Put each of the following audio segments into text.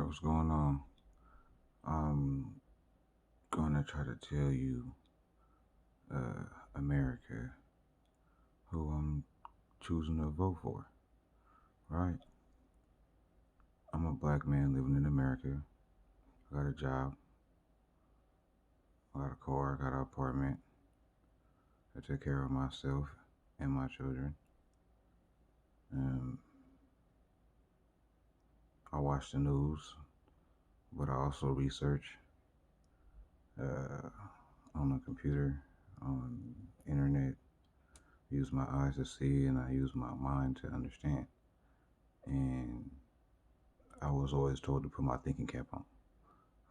what's going on? I'm gonna try to tell you, America, who I'm choosing to vote for, right? I'm a black man living in America. I got a job, I got a car, I got an apartment. I take care of myself and my children. Um, I watch the news, but I also research uh, on the computer, on internet. Use my eyes to see, and I use my mind to understand. And I was always told to put my thinking cap on.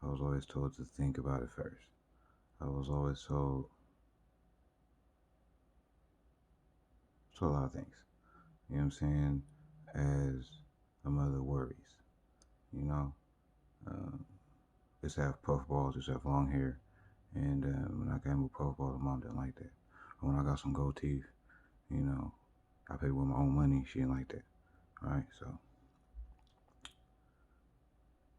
I was always told to think about it first. I was always told a lot of things. You know what I'm saying? As a mother worries, you know, um, just have puffballs, just have long hair, and when I came with puffballs, mom didn't like that. Or when I got some gold teeth, you know, I paid with my own money. She didn't like that. All right, so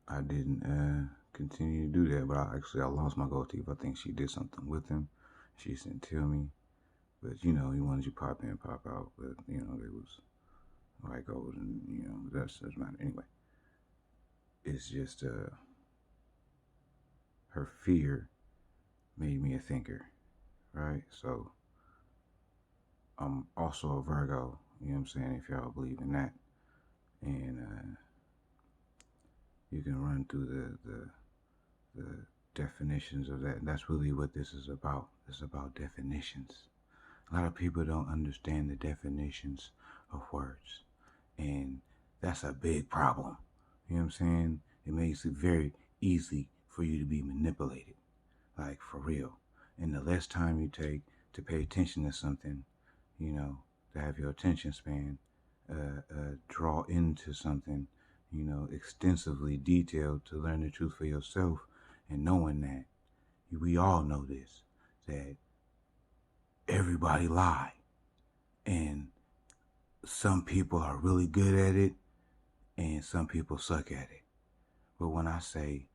I didn't continue to do that, but I lost my gold teeth. I think she did something with them. She didn't tell me. But he wanted you pop in, pop out. But it was like gold, and that's doesn't matter anyway. It's just her fear made me a thinker, right? So I'm also a Virgo. You know what I'm saying? If y'all believe in that, and you can run through the definitions of that. And that's really what this is about. It's about definitions. A lot of people don't understand the definitions of words. And that's a big problem. You know what I'm saying? It makes it very easy for you to be manipulated, like for real. And the less time you take to pay attention to something, to have your attention span draw into something, extensively detailed to learn the truth for yourself, and knowing that we all know this, that everybody lie, and some people are really good at it and some people suck at it. But when I say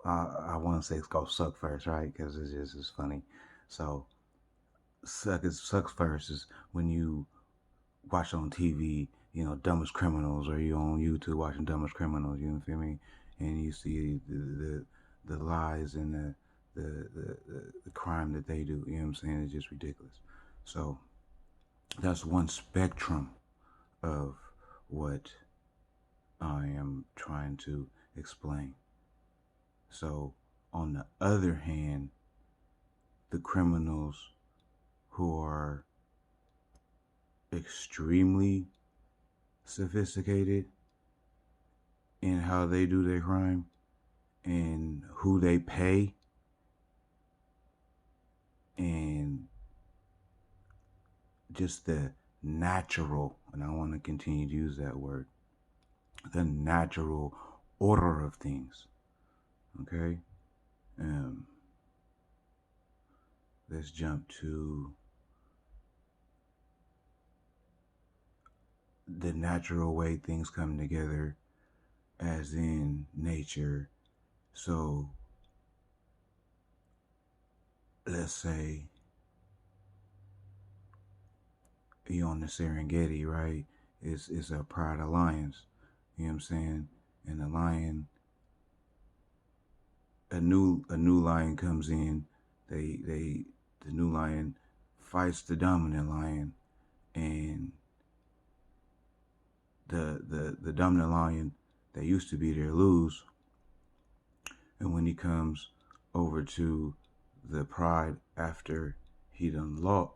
I want to say it's called suck first, right? Because it's funny. So sucks first is when you watch on TV, Dumbest Criminals, or you on YouTube watching Dumbest Criminals. You know what I mean? And you see the lies and the crime that they do. You know what I'm saying? It's just ridiculous. So that's one spectrum of what I am trying to explain. So, on the other hand, the criminals who are extremely sophisticated in how they do their crime and who they pay and just the natural, and I want to continue to use that word, the natural order of things. Okay? Let's jump to the natural way things come together, as in nature. So, let's say you're on the Serengeti, right? It's a pride of lions. You know what I'm saying? And the lion, a new lion comes in. The new lion fights the dominant lion, and the dominant lion that used to be there lose. And when he comes over to the pride after he done lost,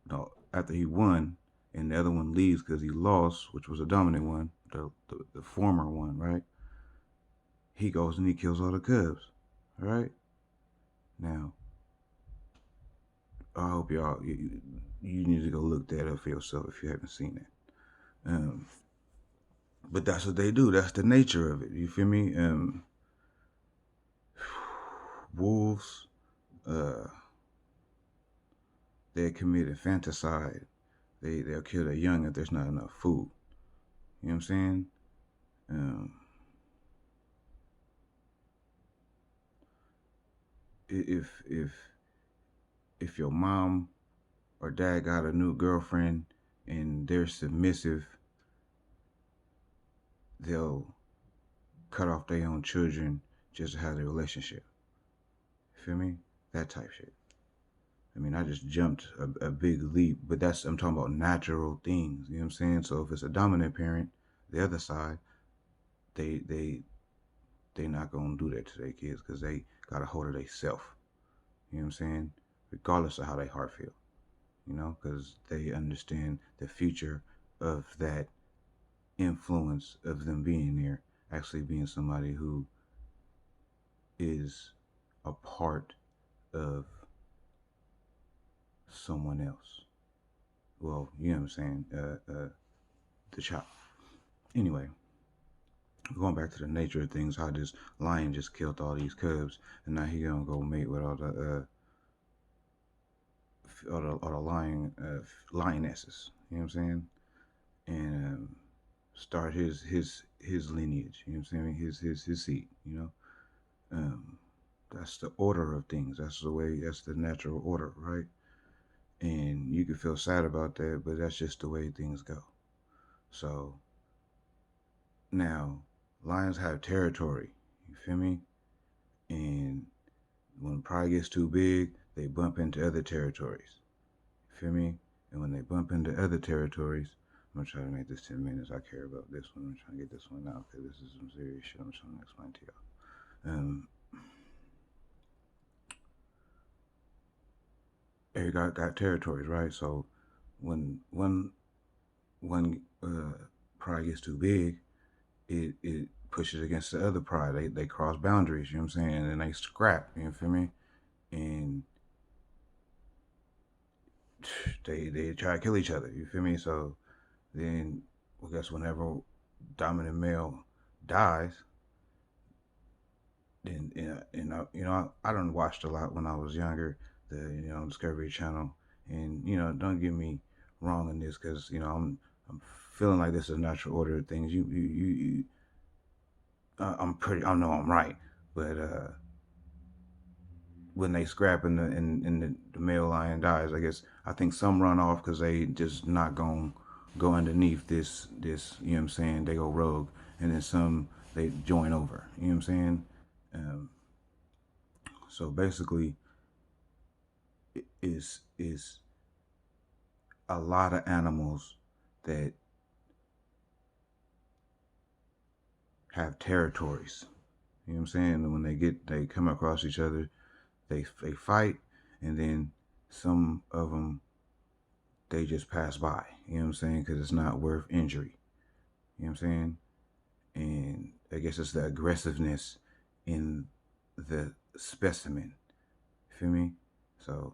no, after he won, and the other one leaves because he lost, which was the dominant one, the former one, right? He goes and he kills all the cubs, right? Now, I hope you need to go look that up for yourself if you haven't seen it. But that's what they do. That's the nature of it. You feel me? Wolves, they commit infanticide. They'll kill their young if there's not enough food. You know what I'm saying? Um, if if your mom or dad got a new girlfriend and they're submissive, they'll cut off their own children just to have a relationship. Feel me? That type shit. I mean, I just jumped a big leap, but I'm talking about natural things. You know what I'm saying? So if it's a dominant parent, the other side, they they they not gonna do that to their kids because they got a hold of their self. You know what I'm saying? Regardless of how they heart feel. You know, because they understand the future of that influence of them being there, actually being somebody who is a part of someone else. Well, you know what I'm saying? The child. Anyway, going back to the nature of things, how this lion just killed all these cubs, and now he gonna go mate with all the lionesses. You know what I'm saying? And start his lineage. You know what I'm saying? His seed. You know, um, that's the order of things. That's the way. That's the natural order, right? And you can feel sad about that, but that's just the way things go. So now, lions have territory. You feel me? And when pride gets too big, they bump into other territories. You feel me? And when they bump into other territories, I'm gonna try to make this 10 minutes. I care about this one. I'm trying to get this one out because this is some serious shit I'm trying to explain to y'all. Every got territories, right? So when pride gets too big, it pushes against the other pride. They cross boundaries, you know what I'm saying? And then they scrap, you feel me? And they try to kill each other, you feel me? So then I guess whenever dominant male dies, then I done watched a lot when I was younger, the Discovery Channel, and don't get me wrong in this because I'm feeling like this is a natural order of things. I'm pretty. I know I'm right, but when they scrap and the male lion dies, I think some run off because they just not gonna go underneath this. You know what I'm saying? They go rogue, and then some they join over. You know what I'm saying? Um, so basically, is a lot of animals that have territories. You know what I'm saying? And when they come across each other, they fight, and then some of them they just pass by. You know what I'm saying? Because it's not worth injury. You know what I'm saying? And I guess it's the aggressiveness in the specimen. You feel me? So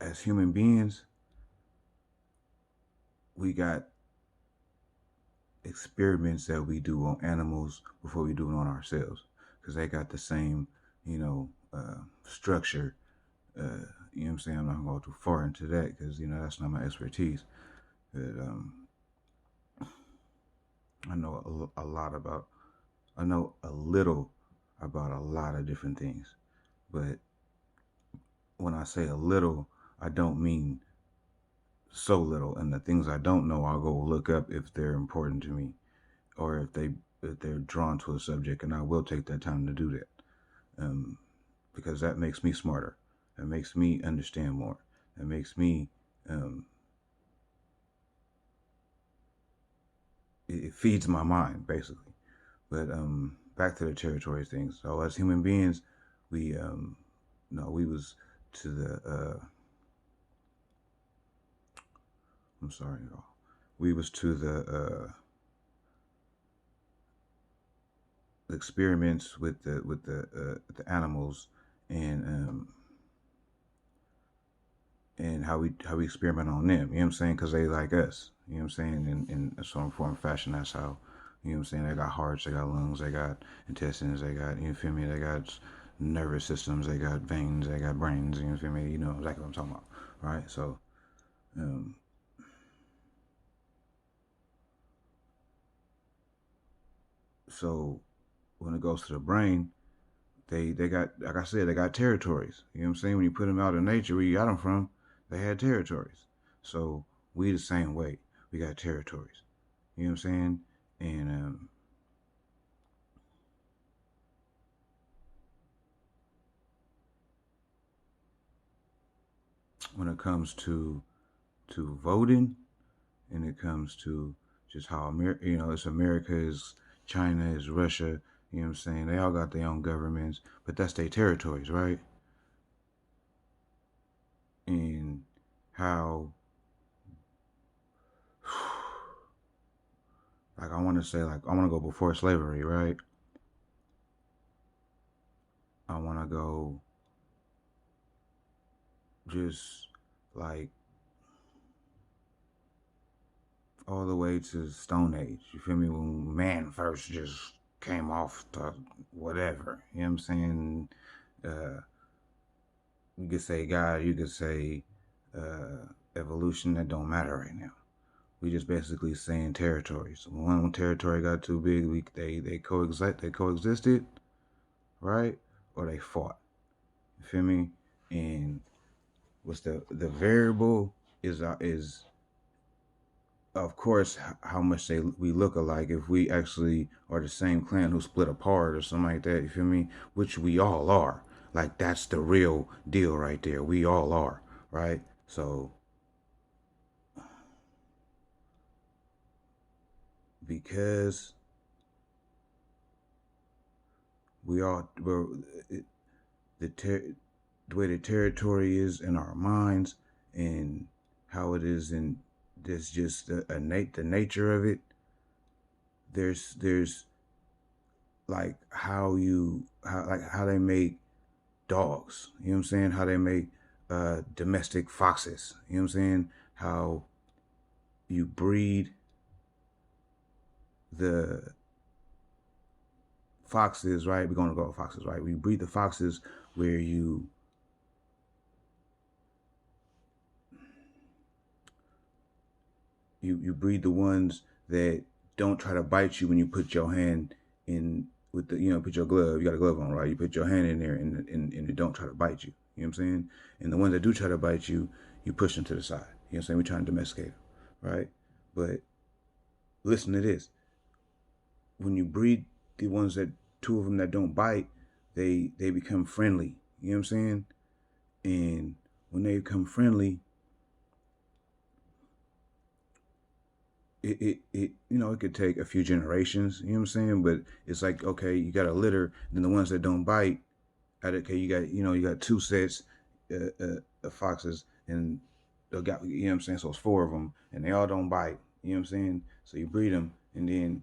as human beings, we got experiments that we do on animals before we do it on ourselves because they got the same, structure. You know what I'm saying? I'm not gonna go too far into that because that's not my expertise. But I know a lot about. I know a little about a lot of different things, but when I say a little, I don't mean so little. And the things I don't know, I'll go look up if they're important to me, or if they're drawn to a subject, and I will take that time to do that, because that makes me smarter. That makes me understand more. That makes me um, it feeds my mind basically. But back to the territory things. So as human beings, we no, we was to the I'm sorry, y'all. We was to the experiments with the animals and and how we experiment on them. You know what I'm saying? Because they like us. You know what I'm saying? In some form of fashion, that's how. You know what I'm saying? They got hearts, they got lungs, they got intestines, they got, you feel me? They got nervous systems, they got veins, they got brains. You know what I mean? You know exactly what I'm talking about, right? So, um, so when it goes to the brain, they got, like I said, they got territories. You know what I'm saying? When you put them out in nature, where you got them from, they had territories. So we the same way. We got territories. You know what I'm saying? And when it comes to voting, and it comes to just how it's America, is China, is Russia. You know what I'm saying? They all got their own governments, but that's their territories, right? And how, like, I want to say, like, I want to go before slavery, right? I want to go just like all the way to Stone Age. You feel me? When man first just came off the whatever. You know what I'm saying? Uh, you could say God, you could say evolution. That don't matter right now. We just basically saying territories. When one territory got too big, they coexisted, right? Or they fought. You feel me? And what's the variable is of course how much we look alike. If we actually are the same clan who split apart or something like that, you feel me? Which we all are. Like, that's the real deal right there. We all are, right? So because we're the ter- the way the territory is in our minds, and how it is in this, just the nature of it. There's like how they make dogs. You know what I'm saying? How they make domestic foxes. You know what I'm saying? How you breed the foxes, right? We're gonna go with foxes, right? We breed the foxes where you breed the ones that don't try to bite you when you put your hand in with the, put your glove. You got a glove on, right? You put your hand in there, and it don't try to bite you. You know what I'm saying? And the ones that do try to bite you, you push them to the side. You know what I'm saying? We're trying to domesticate them, right? But listen to this: when you breed the ones that, two of them that don't bite, they become friendly. You know what I'm saying? And when they become friendly, it could take a few generations. You know what I'm saying? But it's like, okay, you got a litter, then the ones that don't bite, okay, you got two sets of foxes, and they got, you know what I'm saying? So it's four of them, and they all don't bite. You know what I'm saying? So you breed them, and then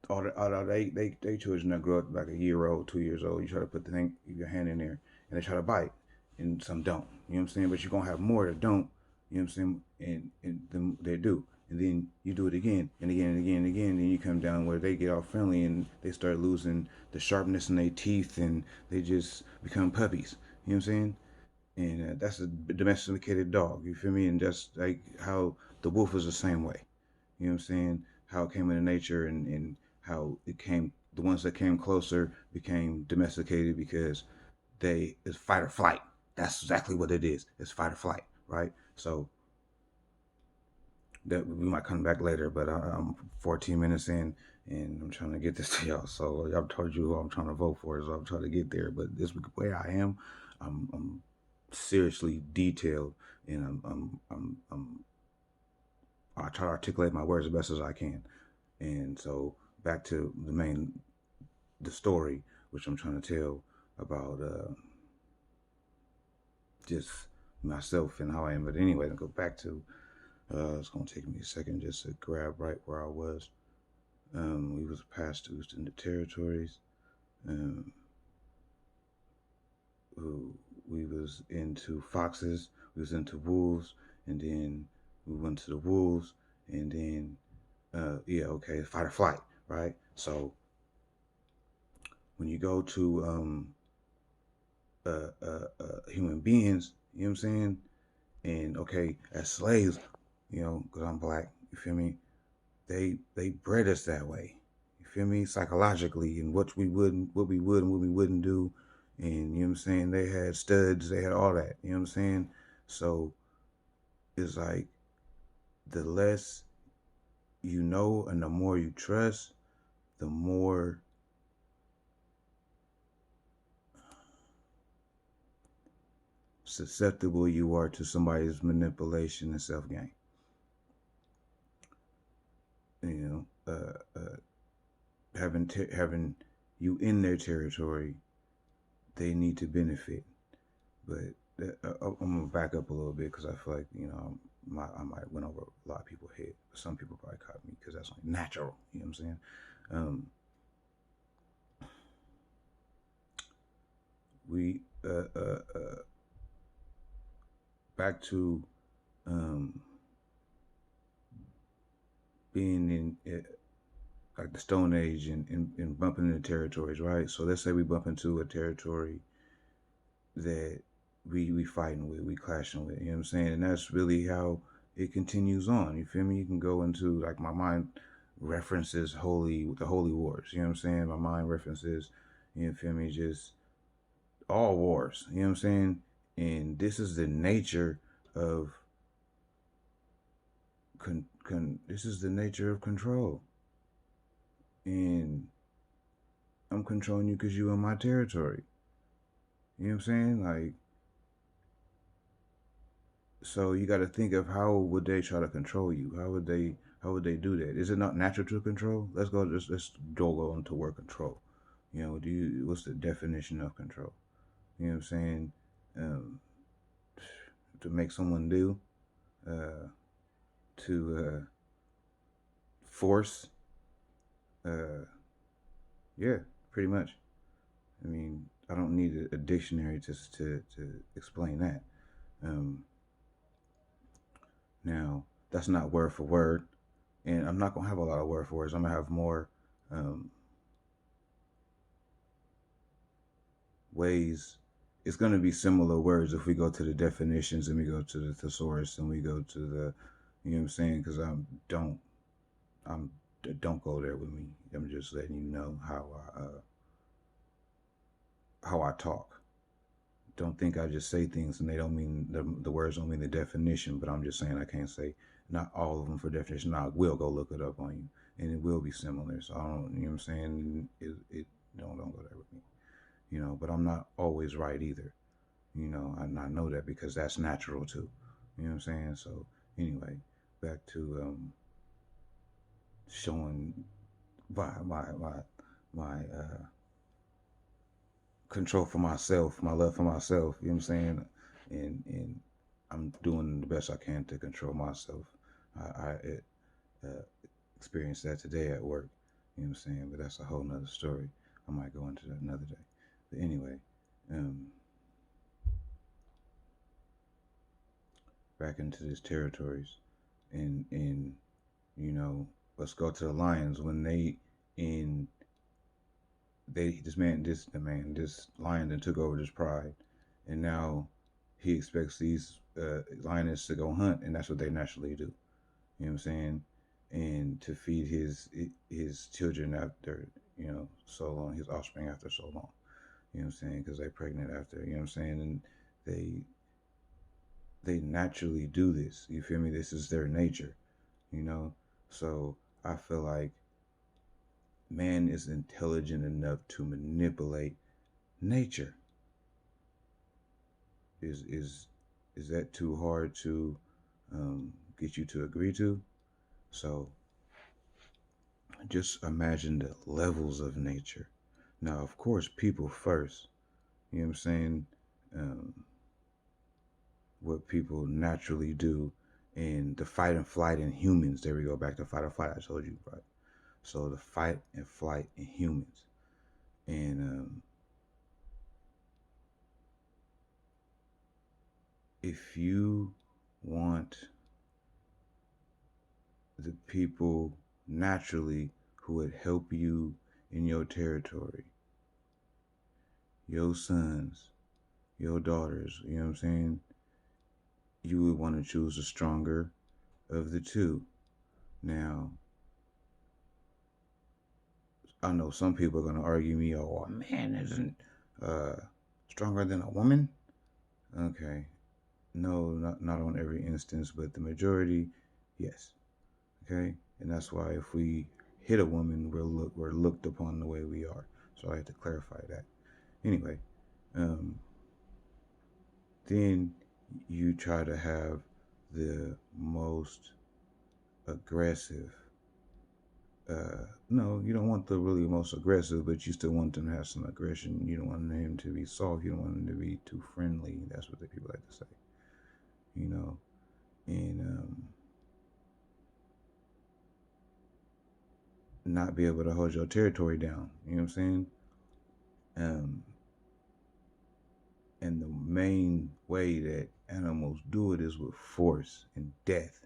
they children that grow up like a year old, 2 years old, you try to put your hand in there, and they try to bite, and some don't. You know what I'm saying? But you're gonna have more that don't. You know what I'm saying? And then they do, and then you do it again and again and again and again. And then you come down where they get all friendly and they start losing the sharpness in their teeth, and they just become puppies. You know what I'm saying? And that's a domesticated dog. You feel me? And just like how the wolf is the same way. You know what I'm saying? How it came into nature, and how it came. The ones that came closer became domesticated because it's fight or flight. That's exactly what it is. It's fight or flight, right? So that we might come back later, but I'm 14 minutes in, and I'm trying to get this to y'all. So I've told you who I'm trying to vote for, so I'm trying to get there. But this way I am, I'm seriously detailed, and I try to articulate my words as best as I can. And so back to the story, which I'm trying to tell about just myself and how I am. But anyway, to go back to, it's gonna take me a second just to grab right where I was. We was past to in the territories. Um, we was into foxes. We was into wolves, and then we went to the wolves, and then yeah, okay, fight or flight, right? So when you go to human beings. You know what I'm saying? And okay, as slaves, because I'm black. You feel me? They bred us that way. You feel me? Psychologically, and what we wouldn't do, and you know what I'm saying. They had studs, they had all that. You know what I'm saying. So it's like the less you know and the more you trust, the more susceptible you are to somebody's manipulation and self gain. You know, having you in their territory, they need to benefit. But I'm gonna back up a little bit because I feel like I might went over a lot of people's head. Some people probably caught me because that's like natural. You know what I'm saying? Um, we back to um, being in like the Stone Age and bumping into territories, right? So let's say we bump into a territory that we fighting with, we clashing with. You know what I'm saying? And that's really how it continues on. You feel me? You can go into like my mind references the holy wars. You know what I'm saying? My mind references, you feel me? Just all wars. You know what I'm saying? And this is the nature of this is the nature of control. And I'm controlling you because you in my territory. You know what I'm saying? Like, so you got to think of how would they try to control you? How would they do that? Is it not natural to control? Let's go into word control. What's the definition of control? You know what I'm saying? Um, to make someone do, uh, to force, uh, yeah, pretty much. I mean, I don't need a dictionary to explain that. Um, Now, that's not word for word, and I'm not gonna have a lot of word for words. I'm gonna have more um, ways. It's gonna be similar words if we go to the definitions and we go to the thesaurus and we go to the, you know what I'm saying? Because I'm don't go there with me. I'm just letting you know how I talk. Don't think I just say things and they don't mean the words don't mean the definition. But I'm just saying I can't say not all of them for definition. I will go look it up on you, and it will be similar. So I don't, you know what I'm saying? It don't go there with me, But I'm not always right either, I know that because that's natural too, you know what I'm saying? So anyway, back to showing my control for myself, my love for myself. You know what I'm saying? And I'm doing the best I can to control myself. I experienced that today at work. You know what I'm saying? But that's a whole nother story. I might go into that another day. But anyway, um, back into these territories, and let's go to the Lions when in this lion that took over this pride, and now he expects these lioness to go hunt, and that's what they naturally do. You know what I'm saying? And to feed his children after so long, his offspring after so long. You know what I'm saying? Because they're pregnant after. You know what I'm saying? And they they naturally do this. You feel me? This is their nature. You know. So I feel like man is intelligent enough to manipulate nature. Is that too hard to get you to agree to? So just imagine the levels of nature. Now, of course, people first. You know what I'm saying? Um, what people naturally do in the fight and flight in humans. There we go, back to fight or flight. I told you, right? So the fight and flight in humans. And if you want the people naturally who would help you in your territory, your sons, your daughters, you know what I'm saying, you would want to choose the stronger of the two. Now, I know some people are going to argue me, oh, a man isn't uh, stronger than a woman. Okay. No, not on every instance, but the majority, yes. Okay. And that's why if we hit a woman, we're looked upon the way we are. So I had to clarify that. Anyway, um, then you try to have the most aggressive. No, you don't want the really most aggressive, but you still want them to have some aggression. You don't want him to be soft. You don't want him to be too friendly. That's what the people like to say, you know. And not be able to hold your territory down. You know what I'm saying? Um, and the main way that animals do it is with force and death.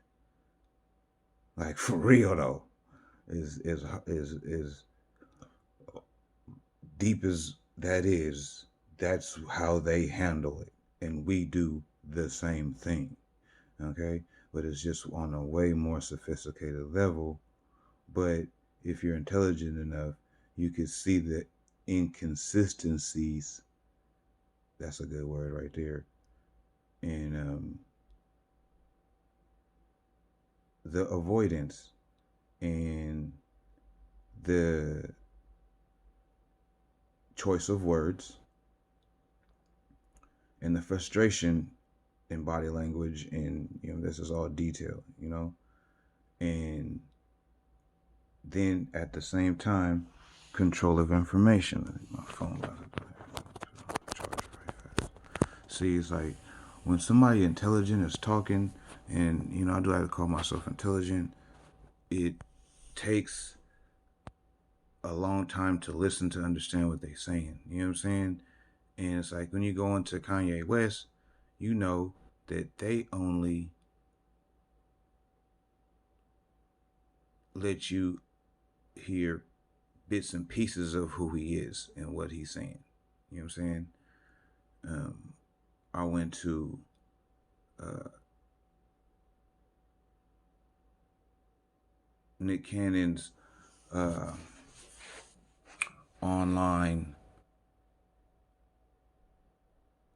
Like for real though, is deep as that is. That's how they handle it, and we do the same thing. Okay, but it's just on a way more sophisticated level. But if you're intelligent enough, you can see the inconsistencies. That's a good word right there. And the avoidance and the choice of words and the frustration in body language, and this is all detail, and then at the same time, control of information. My phone about to charge very fast. See, it's like when somebody intelligent is talking, and I do like to call myself intelligent. It takes a long time to listen to understand what they're saying. You know what I'm saying? And it's like when you go into Kanye West, you know that they only let you hear bits and pieces of who he is and what he's saying. You know what I'm saying? I went to Nick Cannon's online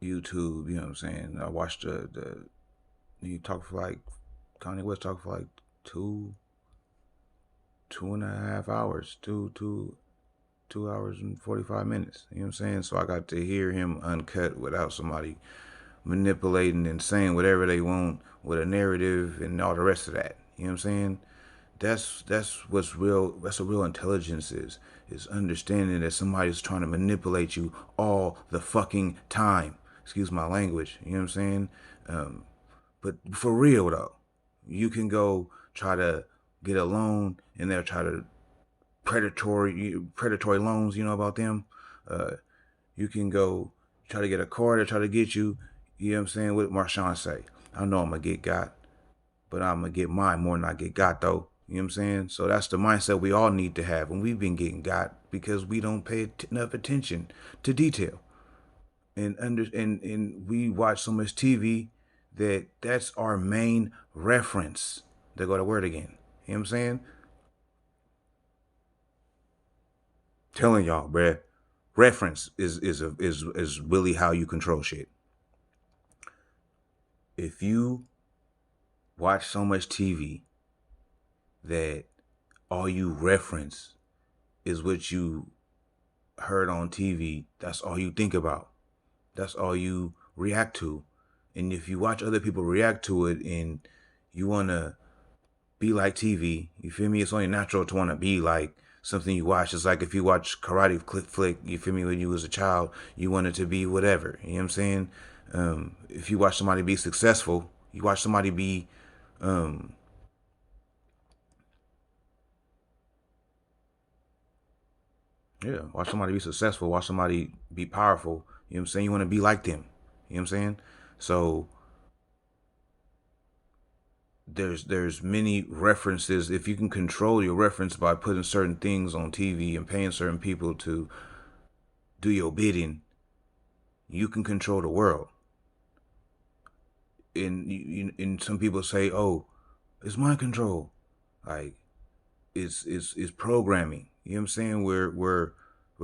YouTube. You know what I'm saying? I watched he talked for like Kanye West talked for like two and a half hours, two hours and 45 minutes. You know what I'm saying? So I got to hear him uncut without somebody manipulating and saying whatever they want with a narrative and all the rest of that. You know what I'm saying? That's what's real. That's what real intelligence is understanding that somebody's trying to manipulate you all the fucking time. Excuse my language. You know what I'm saying? But for real though, you can go try to get a loan and they'll try to predatory loans. You know about them? You can go try to get a car to try to get you. You know what I'm saying? What Marshawn say? I know I'm gonna get got, but I'm gonna get mine more than I get got though. You know what I'm saying? So that's the mindset we all need to have when we've been getting got because we don't pay enough attention to detail. And we watch so much TV that's our main reference. They go to word again. You know what I'm saying? Telling y'all, bruh. Reference is really how you control shit. If you watch so much TV that all you reference is what you heard on TV, that's all you think about. That's all you react to. And if you watch other people react to it and you want to be like TV, you feel me? It's only natural to want to be like something you watch. It's like if you watch karate flick, you feel me, when you was a child, you wanted to be whatever. You know what I'm saying? If you watch somebody be successful, you watch somebody be watch somebody be successful, watch somebody be powerful. You know what I'm saying? You want to be like them. You know what I'm saying? So there's many references. If you can control your reference by putting certain things on TV and paying certain people to do your bidding, You can control the world. And some people say, "Oh, it's mind control." Like it's programming. You know what I'm saying? We're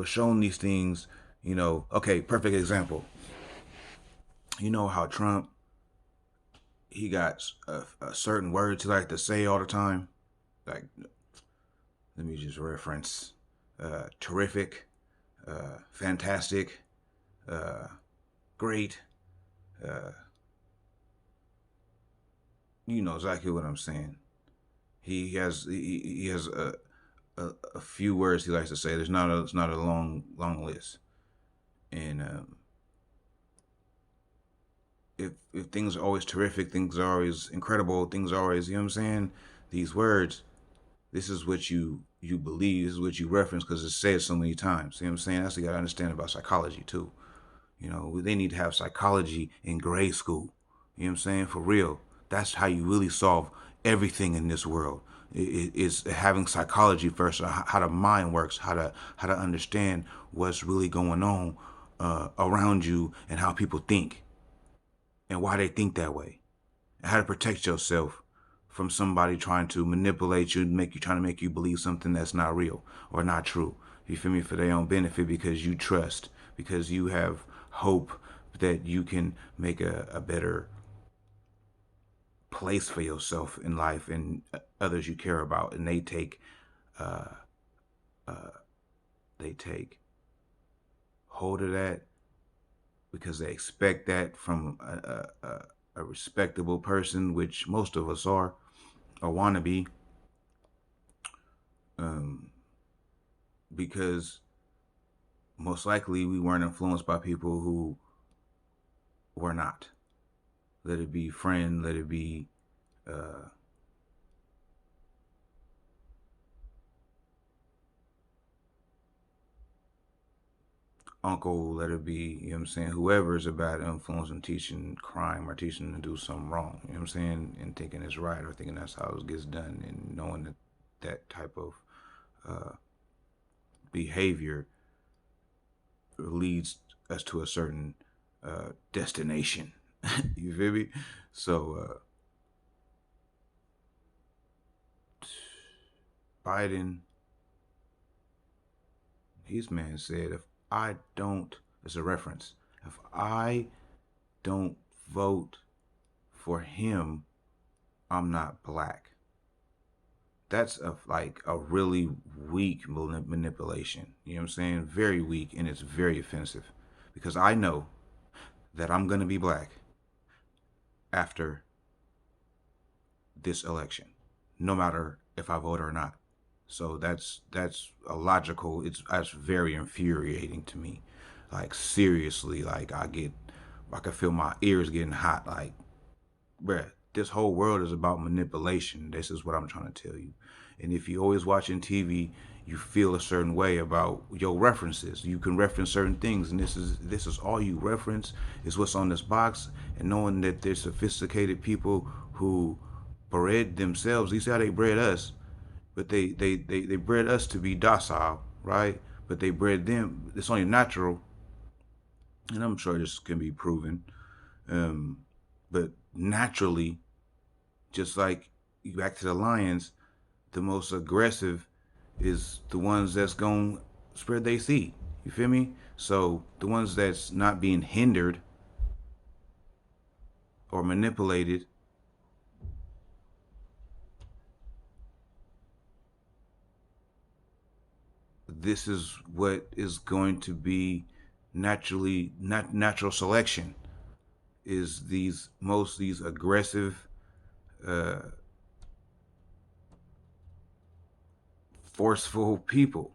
shown these things. Okay, perfect example. You know how Trump, he got a certain words he like to say all the time. Like, let me just reference terrific, fantastic, uh, great. Uh, you know exactly what I'm saying. He has a few words he likes to say. It's not a long list. And if things are always terrific, things are always incredible, things are always, you know what I'm saying? These words, this is what you believe, this is what you reference because it's said so many times. You know what I'm saying? That's what you gotta understand about psychology too. They need to have psychology in grade school. You know what I'm saying? For real. That's how you really solve everything in this world. It's having psychology first, how the mind works, how to understand what's really going on around you and how people think and why they think that way, and how to protect yourself from somebody trying to manipulate you, trying to make you believe something that's not real or not true. You feel me? For their own benefit, because you trust, because you have hope that you can make a better place for yourself in life and others you care about, and uh, uh, they take hold of that because they expect that from a respectable person, which most of us are or want to be, um, because most likely we weren't influenced by people who were not. Let it be friend, let it be uh, uncle, let it be, you know what I'm saying, whoever is a bad influence in teaching crime or teaching to do something wrong, you know what I'm saying, and thinking it's right or thinking that's how it gets done, and knowing that that type of uh, behavior leads us to a certain destination. You feel me? So Biden, his man said, if I don't, as a reference, if I don't vote for him, I'm not black. That's like a really weak manipulation. You know what I'm saying? Very weak, and it's very offensive because I know that I'm going to be black after this election, no matter if I vote or not. So that's a logical. That's very infuriating to me. Like seriously, like I can feel my ears getting hot. Like, bruh, this whole world is about manipulation. This is what I'm trying to tell you. And if you always watching TV, you feel a certain way about your references. You can reference certain things, and this is all you reference is what's on this box. And knowing that there's sophisticated people who bred themselves. You see how they bred us, but they bred us to be docile, right? But they bred them. It's only natural, and I'm sure this can be proven. Um, but naturally, just like back to the lions, the most aggressive is the ones that's going to spread they seed. You feel me? So the ones that's not being hindered or manipulated, this is what is going to be natural selection is these aggressive, uh, forceful people.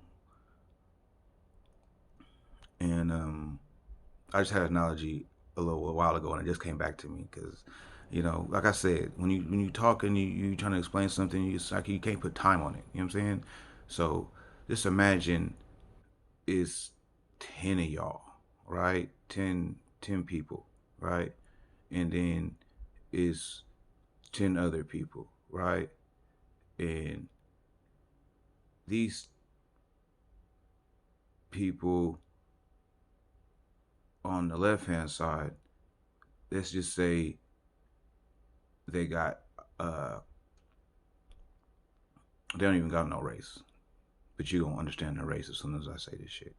And I just had an analogy a while ago, and it just came back to me because, like I said, when you talk and you trying to explain something, it's like you can't put time on it. You know what I'm saying? So just imagine it's 10 of y'all, right? 10 people, right? And then it's 10 other people, right? And these people on the left hand side, let's just say they got they don't even got no race, but you gonna understand the race as soon as I say this shit.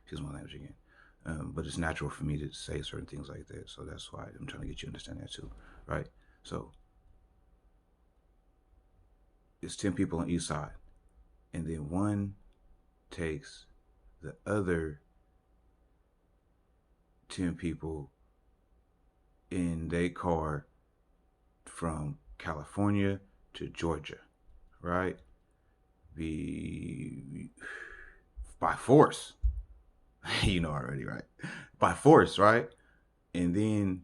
Excuse my language again. But it's natural for me to say certain things like that, so that's why I'm trying to get you to understand that too, right? So it's 10 people on each side, and then one takes the other 10 people in their car from California to Georgia, right? Be by force. You know already, right? By force, right? And then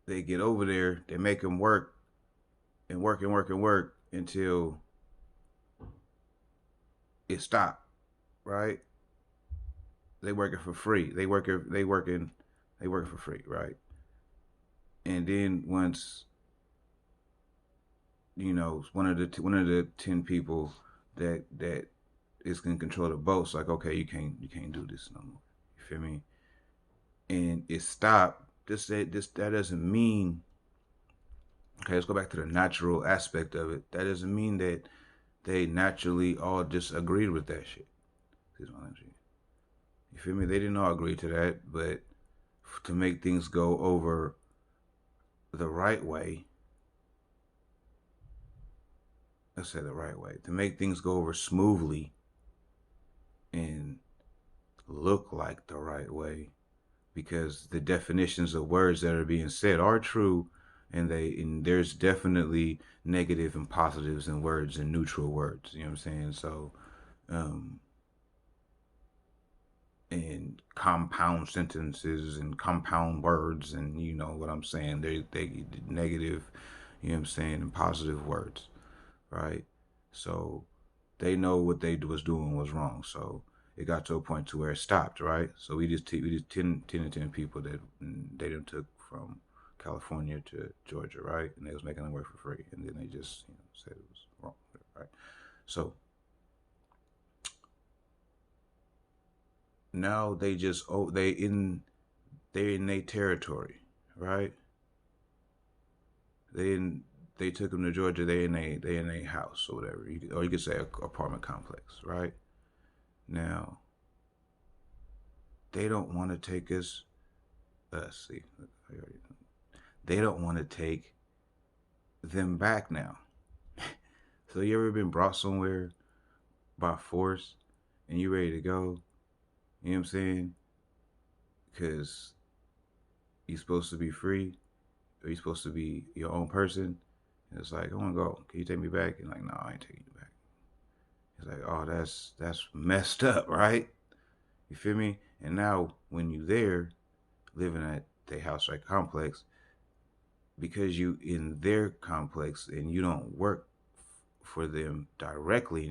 they get over there, they make them work and work and work and work until it stopped, right? They working for free. They working for free, right? And then once one of the 10 people that is in control of the boat's like, okay, you can't do this no more. You feel me? And it stopped. That doesn't mean, okay, let's go back to the natural aspect of it. That doesn't mean that they naturally all just agreed with that shit. You feel me? They didn't all agree to that, but to make things go over the right way, let's say the right way, to make things go over smoothly and look like the right way, because the definitions of words that are being said are true, and there's definitely negative and positives in words and neutral words. You know what I'm saying? So, um, and compound sentences and compound words, and you know what I'm saying. They negative, you know what I'm saying, and positive words, right? So they know what they was doing was wrong. So it got to a point to where it stopped, right? So we just 10 people that they done took from California to Georgia, right? And they was making them work for free, and then they just said it was wrong, right? So now they're in their territory, right? They in they took them to Georgia. They in a house or whatever, or you could say a apartment complex, right? Now they don't want to take us. See, they don't want to take them back now. So you ever been brought somewhere by force and you ready to go? You know what I'm saying? Because you're supposed to be free, or you're supposed to be your own person. And it's like, I want to go. Can you take me back? And like, no, I ain't taking you back. It's like, oh, that's messed up, right? You feel me? And now when you there, living at the house right complex, because you in their complex and you don't work for them directly